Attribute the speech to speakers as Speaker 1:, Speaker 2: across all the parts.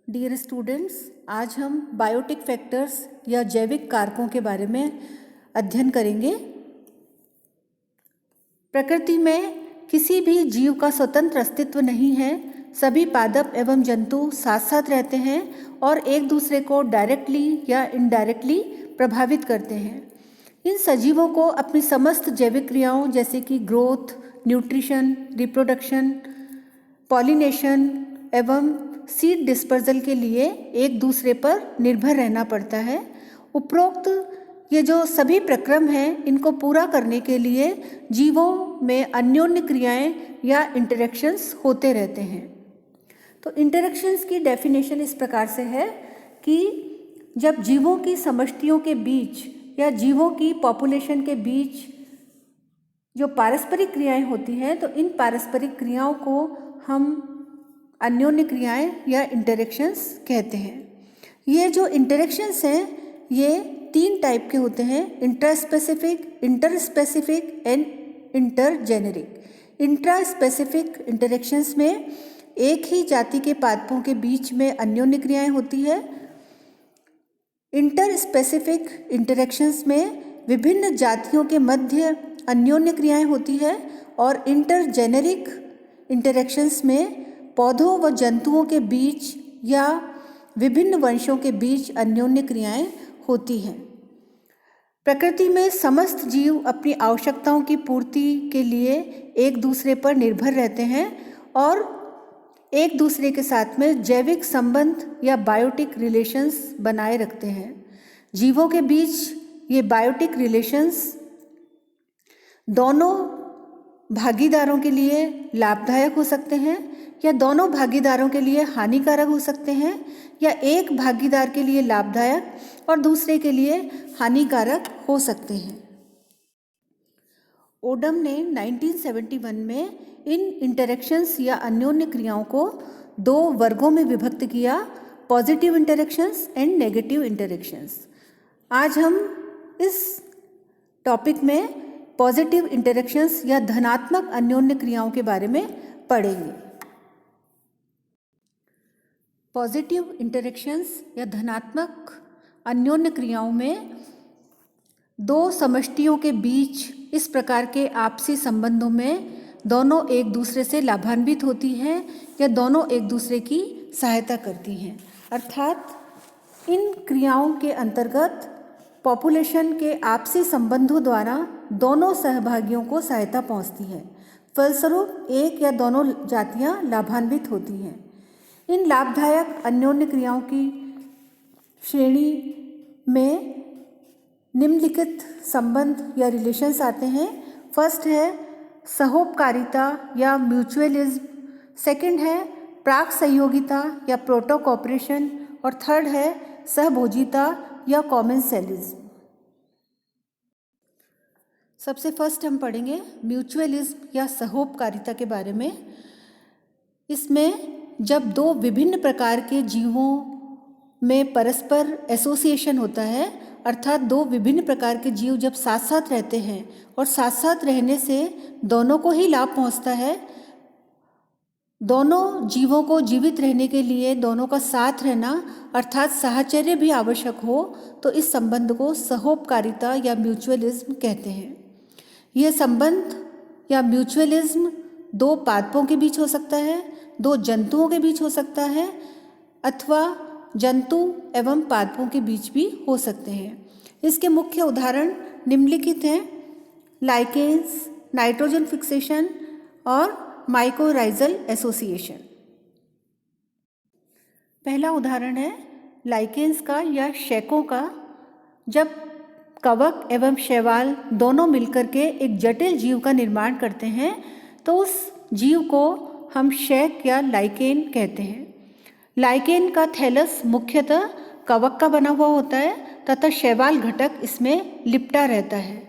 Speaker 1: Dear students, आज हम biotic factors या जैविक कारकों के बारे में अध्ययन करेंगे। प्रकृति में किसी भी जीव का स्वतंत्र अस्तित्व नहीं है। सभी पादप एवं जंतु साथ साथ रहते हैं और एक दूसरे को डायरेक्टली या इनडायरेक्टली प्रभावित करते हैं। इन सजीवों को अपनी समस्त जैविक क्रियाओं जैसे कि ग्रोथ, न्यूट्रिशन, रिप्रोडक्शन, पॉलिनेशन एवं सीड डिस्पर्जल के लिए एक दूसरे पर निर्भर रहना पड़ता है। उपरोक्त ये जो सभी प्रक्रम हैं, इनको पूरा करने के लिए जीवों में अन्योन्य क्रियाएं या इंटरेक्शंस होते रहते हैं। तो इंटरेक्शंस की डेफिनेशन इस प्रकार से है कि जब जीवों की समष्टियों के बीच या जीवों की पॉपुलेशन के बीच जो पारस्परिक क्रियाएं होती हैं, तो इन पारस्परिक क्रियाओं को हम अन्योन्य क्रियाएं या इंटरेक्शंस कहते हैं। ये जो इंटरेक्शंस हैं, ये 3 टाइप के होते हैं: intraspecific, interspecific and intergeneric. Intraspecific interactions में एक ही जाति के पादपों के बीच में अन्योन्य क्रियाएं होती है। इंटरस्पेसिफिक इंटरेक्शंस में विभिन्न जातियों के मध्य अन्योन्य क्रियाएं होती है। और इंटरजेनेरिक इंटरेक्शंस में पौधों व जंतुओं के बीच या विभिन्न वंशों के बीच अन्योन्य क्रियाएं होती हैं। प्रकृति में समस्त जीव अपनी आवश्यकताओं की पूर्ति के लिए एक दूसरे पर निर्भर रहते हैं और एक दूसरे के साथ में जैविक संबंध या बायोटिक रिलेशंस बनाए रखते हैं। जीवों के बीच ये बायोटिक रिलेशंस दोनों भागीदारों के लिए लाभदायक हो सकते हैं या दोनों भागीदारों के लिए हानिकारक हो सकते हैं, या एक भागीदार के लिए लाभदायक और दूसरे के लिए हानिकारक हो सकते हैं। ओडम ने 1971 में इन इंटरेक्शंस या अन्योन्य क्रियाओं को 2 वर्गों में विभक्त किया: positive interactions and negative interactions. आज हम इस टॉपिक में पॉजिटिव इंटरेक्शंस या धनात्मक अन्योन्य क्रियाओं के बारे में पढ़ेंगे। पॉजिटिव इंटरेक्शंस या धनात्मक अन्योन्य क्रियाओं में 2 समष्टियों के बीच इस प्रकार के आपसी संबंधों में दोनों एक दूसरे से लाभान्वित होती हैं या दोनों एक दूसरे की सहायता करती हैं। अर्थात इन क्रियाओं के अंतर्गत पॉपुलेशन के आपसी संबंधों द्वारा दोनों सहभागियों को सहायता पहुंचती है। फलस्वरूप एक या दोनों जातियां लाभान्वित होती हैं। इन लाभदायक अन्योन्य क्रियाओं की श्रेणी में निम्नलिखित संबंध या रिलेशंस आते हैं। फर्स्ट है सहोपकारिता या म्यूचुअलिज्म, सेकंड है प्राक सहयोगिता या प्रोटो कोऑपरेशन, और थर्ड है सहभोजिता या कॉमेंसेलिज्म। सबसे फर्स्ट हम पढ़ेंगे म्यूचुअलिज्म या सहोपकारिता के बारे में। इसमें जब 2 विभिन्न प्रकार के जीवों में परस्पर एसोसिएशन होता है, अर्थात 2 विभिन्न प्रकार के जीव जब साथ साथ रहते हैं और साथ साथ रहने से दोनों को ही लाभ पहुंचता है, दोनों जीवों को जीवित रहने के लिए दोनों का साथ रहना अर्थात साहचर्य भी आवश्यक हो, तो इस संबंध को सहोपकारिता या म्यूचुअलिज्म कहते हैं। यह संबंध या म्यूचुअलिज्म 2 पादपों के बीच हो सकता है, 2 जंतुओं के बीच हो सकता है, अथवा जंतु एवं पादपों के बीच भी हो सकते हैं। इसके मुख्य उदाहरण निम्नलिखित हैं: लाइकेन्स, नाइट्रोजन फिक्सेशन और माइकोराइजल एसोसिएशन। पहला उदाहरण है लाइकेन्स का या शैकों का। जब कवक एवं शैवाल दोनों मिलकर के एक जटिल जीव का निर्माण करते हैं, तो उस जीव को हम शैक या लाइकेन कहते हैं। लाइकेन का थैलस मुख्यतः कवक का बना हुआ होता है तथा शैवाल घटक इसमें लिपटा रहता है।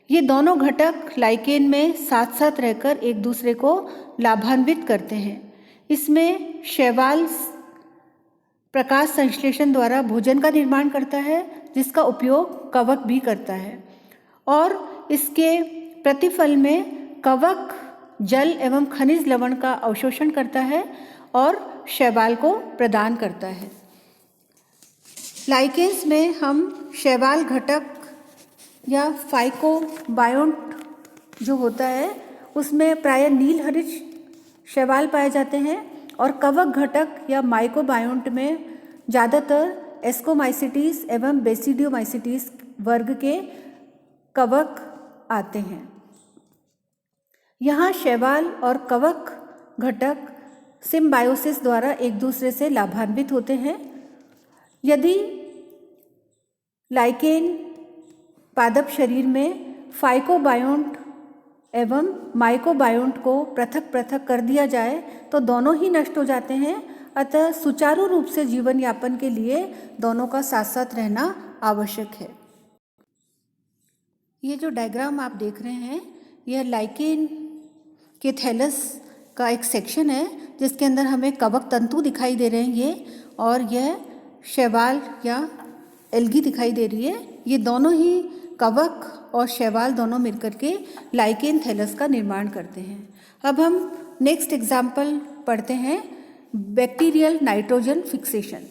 Speaker 1: ये दोनों घटक लाइकेन में साथ साथ रहकर एक दूसरे को लाभान्वित करते हैं। इसमें शैवाल प्रकाश संश्लेषण द्वारा भोजन का निर्माण करता है, जिसका उपयोग कवक भी करता है, और इसके प्रतिफल में कवक जल एवं खनिज लवण का अवशोषण करता है और शैवाल को प्रदान करता है। लाइकेंस में हम शैवाल घटक या फाइकोबायोन्ट जो होता है उसमें प्रायः नील हरित शैवाल पाए जाते हैं और कवक घटक या माइकोबायोन्ट में ज़्यादातर एस्कोमाइसिटीज एवं बेसिडियोमाइसिटीज वर्ग के कवक आते हैं। यहाँ शैवाल और कवक घटक सिम्बायोसिस द्वारा एक दूसरे से लाभान्वित होते हैं। यदि लाइकेन पादप शरीर में फाइकोबायोन्ट एवं माइकोबायोन्ट को पृथक पृथक कर दिया जाए तो दोनों ही नष्ट हो जाते हैं। अतः सुचारू रूप से जीवन यापन के लिए दोनों का साथ साथ रहना आवश्यक है। ये जो डायग्राम आप देख रहे हैं यह लाइकेन के थैलस का एक सेक्शन है जिसके अंदर हमें कवक तंतु दिखाई दे रहे हैं ये, और यह शैवाल या एल्गी दिखाई दे रही है। ये दोनों ही कवक और शैवाल दोनों मिलकर के लाइकेन थैलस का निर्माण करते हैं। अब हम नेक्स्ट एग्जाम्पल पढ़ते हैं, bacterial nitrogen fixation.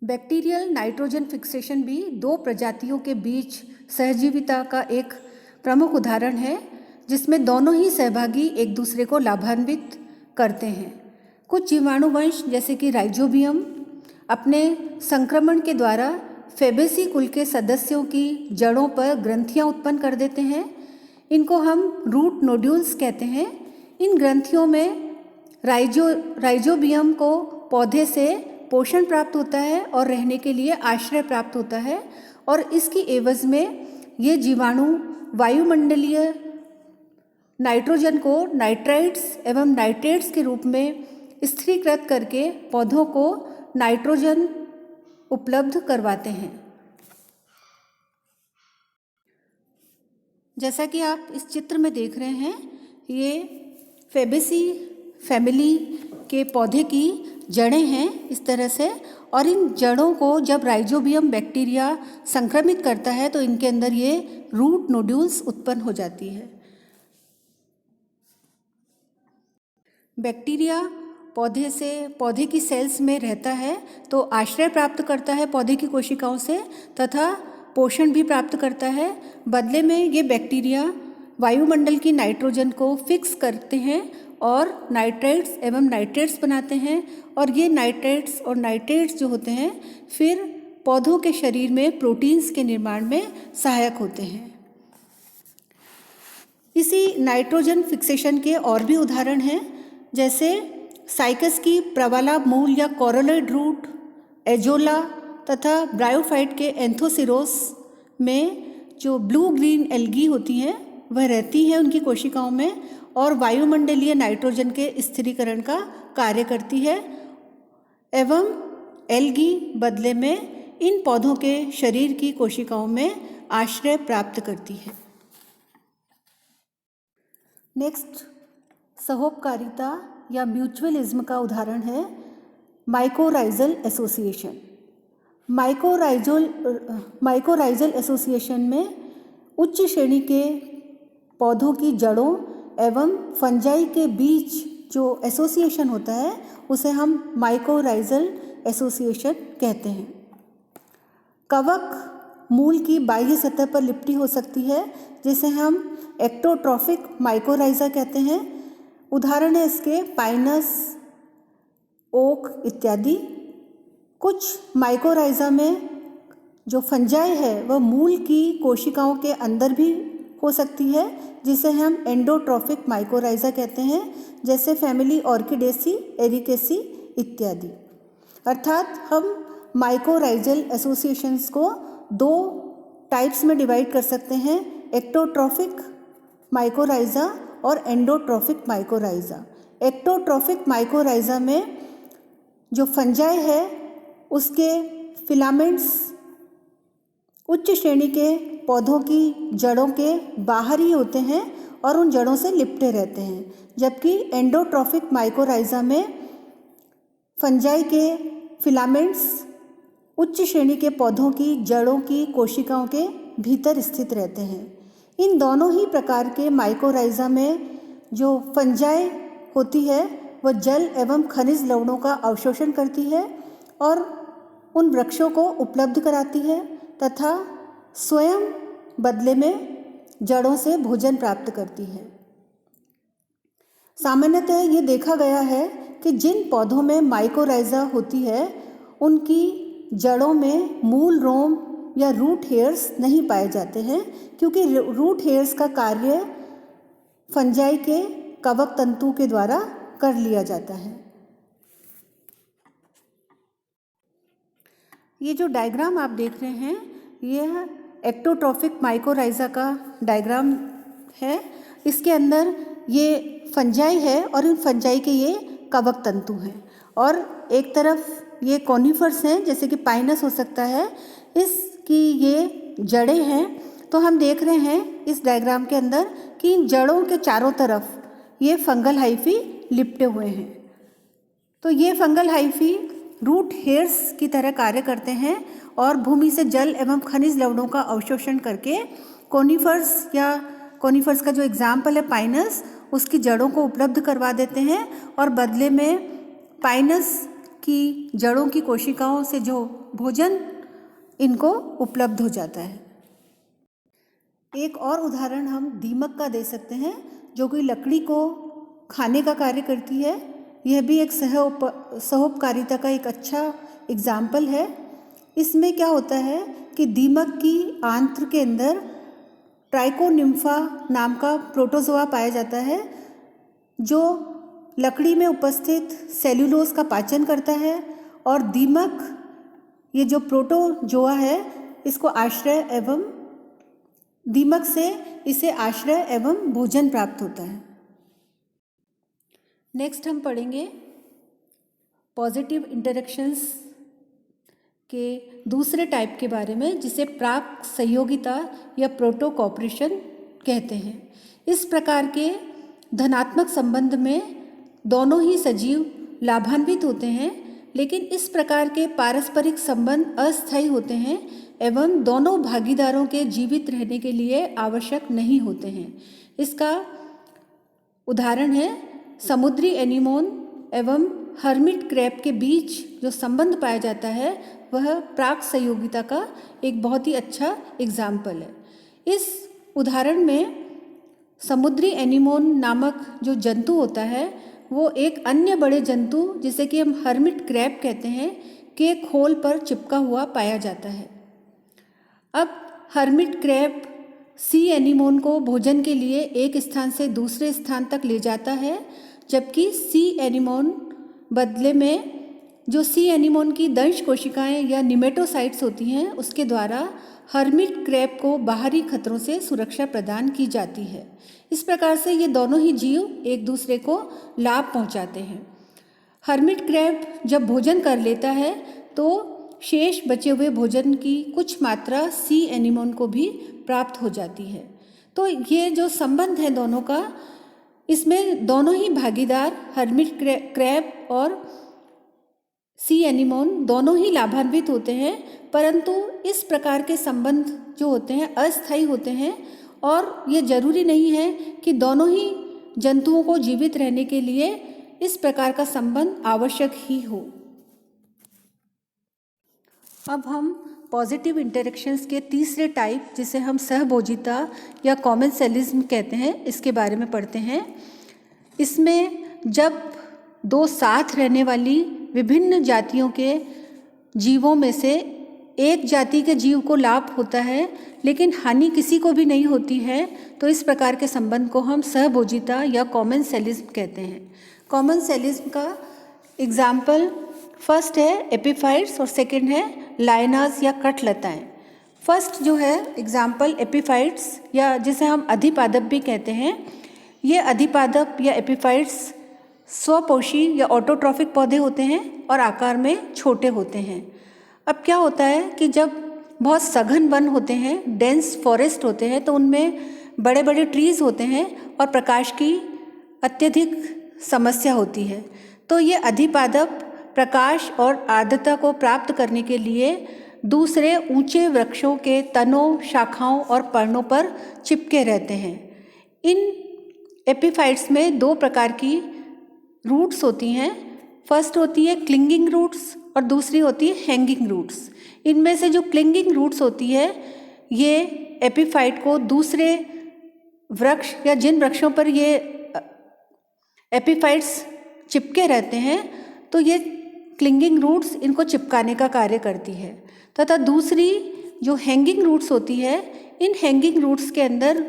Speaker 1: Bacterial nitrogen fixation भी दो प्रजातियों के बीच सहजीविता का एक प्रमुख उदाहरण है जिसमें दोनों ही सहभागी एक दूसरे को लाभान्वित करते हैं। कुछ जीवाणुवंश जैसे कि राइजोबियम अपने संक्रमण के द्वारा फेबेसी कुल के सदस्यों की जड़ों पर ग्रंथियां उत्पन्न कर देते हैं। इनको हम रूट नोड्यूल्स कहते हैं। इन ग्रंथियों में राइजोबियम को पौधे से पोषण प्राप्त होता है और रहने के लिए आश्रय प्राप्त होता है, और इसकी एवज में ये जीवाणु वायुमंडलीय नाइट्रोजन को नाइट्राइट्स एवं नाइट्रेट्स के रूप में स्थिरीकृत करके पौधों को नाइट्रोजन उपलब्ध करवाते हैं। जैसा कि आप इस चित्र में देख रहे हैं, ये फेबेसी फैमिली के पौधे की जड़ें हैं इस तरह से, और इन जड़ों को जब राइजोबियम बैक्टीरिया संक्रमित करता है तो इनके अंदर ये रूट नोड्यूल्स उत्पन्न हो जाती है। बैक्टीरिया पौधे की सेल्स में रहता है तो आश्रय प्राप्त करता है पौधे की कोशिकाओं से तथा पोषण भी प्राप्त करता है। बदले में ये बैक्टीरिया वायुमंडल की नाइट्रोजन को फिक्स करते हैं और नाइट्राइट्स एवं नाइट्रेट्स बनाते हैं, और ये नाइट्राइट्स और नाइट्रेट्स जो होते हैं फिर पौधों के शरीर में प्रोटीन्स के निर्माण में सहायक होते हैं। इसी नाइट्रोजन फिक्सेशन के और भी उदाहरण हैं, जैसे साइकस की प्रवाला मूल या कोरोलॉइड रूट, एजोला तथा ब्रायोफाइट के एंथोसिरोस में जो ब्लू ग्रीन एल्गी होती हैं वह रहती है उनकी कोशिकाओं में और वायुमंडलीय नाइट्रोजन के स्थिरीकरण का कार्य करती है, एवं एल्गी बदले में इन पौधों के शरीर की कोशिकाओं में आश्रय प्राप्त करती है। नेक्स्ट, सहोपकारिता या म्यूचुअलिज्म का उदाहरण है माइकोराइजल एसोसिएशन। माइकोराइजल एसोसिएशन में उच्च श्रेणी के पौधों की जड़ों एवं फंजाई के बीच जो एसोसिएशन होता है उसे हम माइकोराइजल एसोसिएशन कहते हैं। कवक मूल की बाह्य सतह पर लिपटी हो सकती है जिसे हम एक्टोट्रॉफिक माइकोराइजा कहते हैं। उदाहरण है इसके पाइनस, ओक इत्यादि। कुछ माइकोराइजा में जो फंजाई है वह मूल की कोशिकाओं के अंदर भी हो सकती है जिसे हम एंडोट्रॉफिक माइकोराइजा कहते हैं, जैसे फैमिली ऑर्किडेसी, एरिकेसी इत्यादि। अर्थात हम माइकोराइजल एसोसिएशंस को दो टाइप्स में डिवाइड कर सकते हैं, एक्टोट्रॉफिक माइकोराइजा और एंडोट्रॉफिक माइकोराइजा। एक्टोट्रॉफिक माइकोराइजा में जो फंजाई है उसके फिलामेंट्स उच्च श्रेणी के पौधों की जड़ों के बाहर ही होते हैं और उन जड़ों से लिपटे रहते हैं, जबकि एंडोट्रॉफिक माइकोराइजा में फंजाई के फिलामेंट्स उच्च श्रेणी के पौधों की जड़ों की कोशिकाओं के भीतर स्थित रहते हैं। इन दोनों ही प्रकार के माइकोराइजा में जो फंजाई होती है वह जल एवं खनिज लवणों का अवशोषण करती है और उन वृक्षों को उपलब्ध कराती है तथा स्वयं बदले में जड़ों से भोजन प्राप्त करती है। सामान्यतः ये देखा गया है कि जिन पौधों में माइकोराइजा होती है उनकी जड़ों में मूल रोम या रूट हेयर्स नहीं पाए जाते हैं, क्योंकि रूट हेयर्स का कार्य फंजाई के कवक तंतु के द्वारा कर लिया जाता है। ये जो डायग्राम आप देख रहे हैं यह एक्टोट्रॉफिक माइकोराइजा का डायग्राम है। इसके अंदर ये फंजाई है और इन फंजाई के ये कवक तंतु हैं और एक तरफ ये कॉनिफर्स हैं जैसे कि पाइनस हो सकता है, इसकी ये जड़ें हैं। तो हम देख रहे हैं इस डायग्राम के अंदर कि इन जड़ों के चारों तरफ ये फंगल हाइफी लिपटे हुए हैं। तो ये फंगल हाइफी रूट हेयर्स की तरह कार्य करते हैं और भूमि से जल एवं खनिज लवणों का अवशोषण करके कॉनिफर्स का जो एग्जाम्पल है पाइनस, उसकी जड़ों को उपलब्ध करवा देते हैं और बदले में पाइनस की जड़ों की कोशिकाओं से जो भोजन इनको उपलब्ध हो जाता है। एक और उदाहरण हम दीमक का दे सकते हैं जो कि लकड़ी को खाने का कार्य करती है। यह भी एक सहोपकारिता का एक अच्छा एग्जाम्पल है। इसमें क्या होता है कि दीमक की आंत्र के अंदर ट्राइकोनिम्फा नाम का प्रोटोजोआ पाया जाता है जो लकड़ी में उपस्थित सेल्यूलोज का पाचन करता है और दीमक ये जो प्रोटोजोआ है इसको आश्रय एवं दीमक से इसे आश्रय एवं भोजन प्राप्त होता है। नेक्स्ट हम पढ़ेंगे पॉजिटिव इंटरेक्शंस के दूसरे टाइप के बारे में जिसे प्राक सहयोगिता या प्रोटो कॉपरेशन कहते हैं। इस प्रकार के धनात्मक संबंध में दोनों ही सजीव लाभान्वित होते हैं, लेकिन इस प्रकार के पारस्परिक संबंध अस्थायी होते हैं एवं दोनों भागीदारों के जीवित रहने के लिए आवश्यक नहीं होते हैं। इसका उदाहरण है समुद्री एनीमोन एवं हर्मिट क्रैब के बीच जो संबंध पाया जाता है वह प्राक सहयोगिता का एक बहुत ही अच्छा एग्जाम्पल है। इस उदाहरण में समुद्री एनीमोन नामक जो जंतु होता है वो एक अन्य बड़े जंतु जिसे कि हम हर्मिट क्रैब कहते हैं के खोल पर चिपका हुआ पाया जाता है। अब हर्मिट क्रैब सी एनीमोन को भोजन के लिए एक स्थान से दूसरे स्थान तक ले जाता है, जबकि सी एनीमोन बदले में जो सी एनीमोन की दंश कोशिकाएं या निमेटोसाइट्स होती हैं उसके द्वारा हर्मिट क्रैब को बाहरी खतरों से सुरक्षा प्रदान की जाती है। इस प्रकार से ये दोनों ही जीव एक दूसरे को लाभ पहुंचाते हैं। हर्मिट क्रैब जब भोजन कर लेता है तो शेष बचे हुए भोजन की कुछ मात्रा सी एनीमोन को भी प्राप्त हो जाती है। तो ये जो संबंध है दोनों का, इसमें दोनों ही भागीदार हर्मिट क्रैब और सी एनीमोन दोनों ही लाभान्वित होते हैं, परंतु इस प्रकार के संबंध जो होते हैं अस्थायी होते हैं और ये जरूरी नहीं है कि दोनों ही जंतुओं को जीवित रहने के लिए इस प्रकार का संबंध आवश्यक ही हो। अब हम पॉजिटिव इंटरेक्शंस के तीसरे टाइप जिसे हम सहभोजिता या कॉमेंसेलिज्म कहते हैं इसके बारे में पढ़ते हैं। इसमें जब दो साथ रहने वाली विभिन्न जातियों के जीवों में से एक जाति के जीव को लाभ होता है लेकिन हानि किसी को भी नहीं होती है, तो इस प्रकार के संबंध को हम सहभोजिता या कॉमेंसेलिज्म कहते हैं। कॉमेंसेलिज्म का एग्जाम्पल फर्स्ट है एपिफाइट्स और सेकंड है लायनास या कठलताएं। फर्स्ट जो है एग्जाम्पल एपिफाइट्स या जिसे हम अधिपादप भी कहते हैं, ये अधिपादप या एपिफाइट्स स्वपोषी या ऑटोट्रॉफिक पौधे होते हैं और आकार में छोटे होते हैं। अब क्या होता है कि जब बहुत सघन वन होते हैं, डेंस फॉरेस्ट होते हैं, तो उनमें बड़े बड़े ट्रीज होते हैं और प्रकाश की अत्यधिक समस्या होती है। तो ये अधिपादप प्रकाश और आर्द्रता को प्राप्त करने के लिए दूसरे ऊंचे वृक्षों के तनों, शाखाओं और पर्णों पर चिपके रहते हैं। इन एपीफाइट्स में दो प्रकार की रूट्स होती हैं। फर्स्ट होती है क्लिंगिंग रूट्स और दूसरी होती है हैंगिंग रूट्स। इनमें से जो क्लिंगिंग रूट्स होती है ये एपीफाइट को दूसरे वृक्ष या जिन वृक्षों पर ये एपीफाइट्स चिपके रहते हैं तो ये क्लिंगिंग रूट्स इनको चिपकाने का कार्य करती है। तथा दूसरी जो हैंगिंग रूट्स होती है, इन हैंगिंग रूट्स के अंदर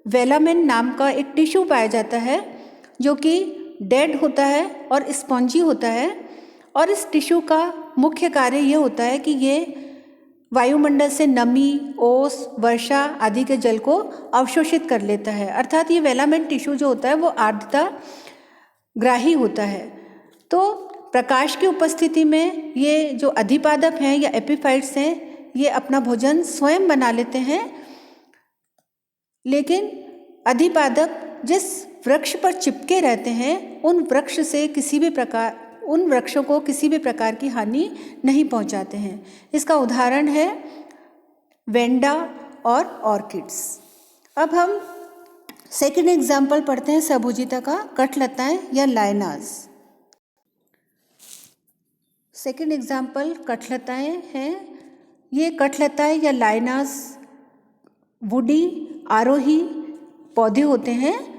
Speaker 1: वेलामेन नाम का एक टिश्यू पाया जाता है जो कि डेड होता है और स्पॉन्जी होता है। और इस टिश्यू का मुख्य कार्य ये होता है कि ये वायुमंडल से नमी, ओस, वर्षा आदि के जल को अवशोषित कर लेता है। अर्थात ये वेलामेन टिश्यू जो होता है वो आर्द्रता ग्राही होता है। तो प्रकाश की उपस्थिति में ये जो अधिपादप हैं या एपीफाइट्स हैं ये अपना भोजन स्वयं बना लेते हैं, लेकिन अधिपादप जिस वृक्ष पर चिपके रहते हैं उन वृक्षों को किसी भी प्रकार की हानि नहीं पहुंचाते हैं। इसका उदाहरण है वेंडा और ऑर्किड्स। अब हम सेकंड एग्जाम्पल पढ़ते हैं सभुजिता का, कठलताएं या लाइनास। सेकंड एग्जाम्पल कठलताएं हैं। ये कठलताएं या लाइनास वुडी आरोही पौधे होते हैं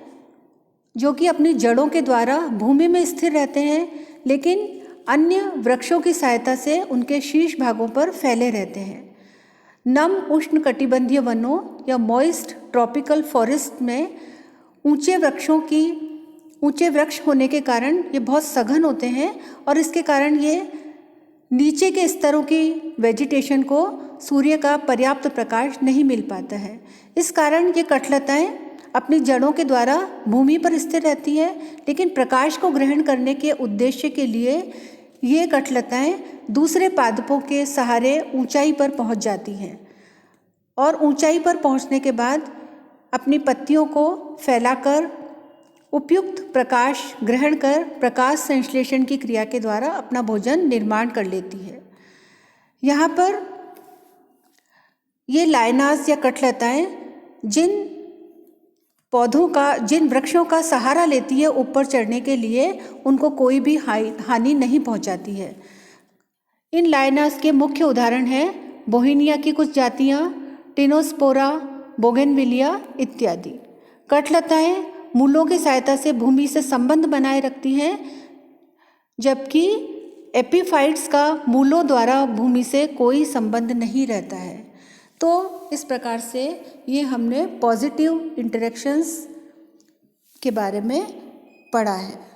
Speaker 1: जो कि अपनी जड़ों के द्वारा भूमि में स्थिर रहते हैं, लेकिन अन्य वृक्षों की सहायता से उनके शीर्ष भागों पर फैले रहते हैं। नम उष्ण कटिबंधीय वनों या मॉइस्ट ट्रॉपिकल फॉरेस्ट में ऊंचे वृक्ष होने के कारण ये बहुत सघन होते हैं और इसके कारण ये नीचे के स्तरों की वेजिटेशन को सूर्य का पर्याप्त प्रकाश नहीं मिल पाता है। इस कारण ये कठलताएं अपनी जड़ों के द्वारा भूमि पर स्थिर रहती है, लेकिन प्रकाश को ग्रहण करने के उद्देश्य के लिए ये कठलताएं दूसरे पादपों के सहारे ऊंचाई पर पहुंच जाती हैं और ऊंचाई पर पहुंचने के बाद अपनी पत्तियों को फैलाकर उपयुक्त प्रकाश ग्रहण कर प्रकाश संश्लेषण की क्रिया के द्वारा अपना भोजन निर्माण कर लेती है। यहाँ पर ये लाइनास या कठलताएं जिन वृक्षों का सहारा लेती है ऊपर चढ़ने के लिए, उनको कोई भी हानि नहीं पहुंचाती है। इन लाइनास के मुख्य उदाहरण हैं बोहिनिया की कुछ जातियां, टिनोस्पोरा, बोगेनविलिया इत्यादि। कठलताएं मूलों की सहायता से भूमि से संबंध बनाए रखती हैं, जबकि एपीफाइट्स का मूलों द्वारा भूमि से कोई संबंध नहीं रहता है। तो इस प्रकार से ये हमने पॉजिटिव इंटरेक्शंस के बारे में पढ़ा है।